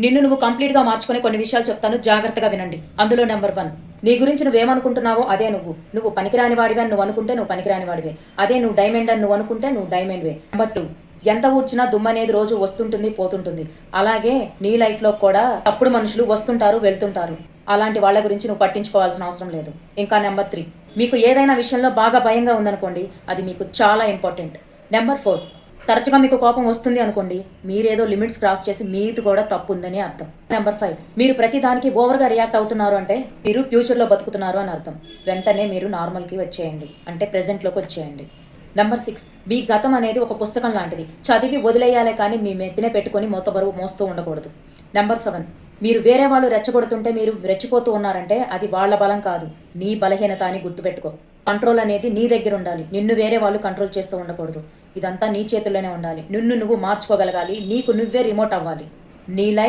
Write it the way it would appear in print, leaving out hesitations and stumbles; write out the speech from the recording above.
నిన్ను నువ్వు కంప్లీట్గా మార్చుకునే కొన్ని విషయాలు చెప్తాను, జాగ్రత్తగా వినండి. అందులో నెంబర్ 1, నీ గురించి నువ్వేమనుకుంటున్నావో అదే నువ్వు పనికిరాని వాడివి అని నువ్వు అనుకుంటే నువ్వు పనికిరాని వాడివే. అదే నువ్వు డైమండ్ అని నువ్వు అనుకుంటే నువ్వు డైమండ్వే. నెంబర్ 2, ఎంత ఊడ్చినా దుమ్ము అనేది రోజు వస్తుంటుంది పోతుంటుంది. అలాగే నీ లైఫ్లో కూడా తప్పుడు మనుషులు వస్తుంటారు వెళ్తుంటారు. అలాంటి వాళ్ళ గురించి నువ్వు పట్టించుకోవాల్సిన అవసరం లేదు. ఇంకా నెంబర్ 3, మీకు ఏదైనా విషయంలో బాగా భయంగా ఉందనుకోండి, అది మీకు చాలా ఇంపార్టెంట్. నెంబర్ 4, తరచుగా మీకు కోపం వస్తుంది అనుకోండి, మీరేదో లిమిట్స్ క్రాస్ చేసి మీది కూడా తప్పు ఉందని అర్థం. నెంబర్ 5, మీరు ప్రతి దానికి ఓవర్గా రియాక్ట్ అవుతున్నారు అంటే మీరు ఫ్యూచర్లో బతుకుతున్నారు అని అర్థం. వెంటనే మీరు నార్మల్కి వచ్చేయండి, అంటే ప్రెజెంట్లోకి వచ్చేయండి. నెంబర్ 6, మీ గతం అనేది ఒక పుస్తకం లాంటిది, చదివి వదిలేయాలే కానీ మీ మెత్తినే పెట్టుకొని బరువు మోస్తూ ఉండకూడదు. నెంబర్ 7, మీరు వేరే వాళ్ళు రెచ్చగొడుతుంటే మీరు రెచ్చిపోతూ ఉన్నారంటే అది వాళ్ళ బలం కాదు, నీ బలహీనత అని గుర్తుపెట్టుకో. కంట్రోల్ అనేది నీ దగ్గర ఉండాలి, నిన్ను వేరే వాళ్ళు కంట్రోల్ చేస్తూ ఉండకూడదు. ఇదంతా నీ చేతుల్లోనే ఉండాలి. నిన్ను నువ్వు మార్చుకోగలగాలి, నీకు నువ్వే రిమోట్ అవ్వాలి. నీ లైఫ్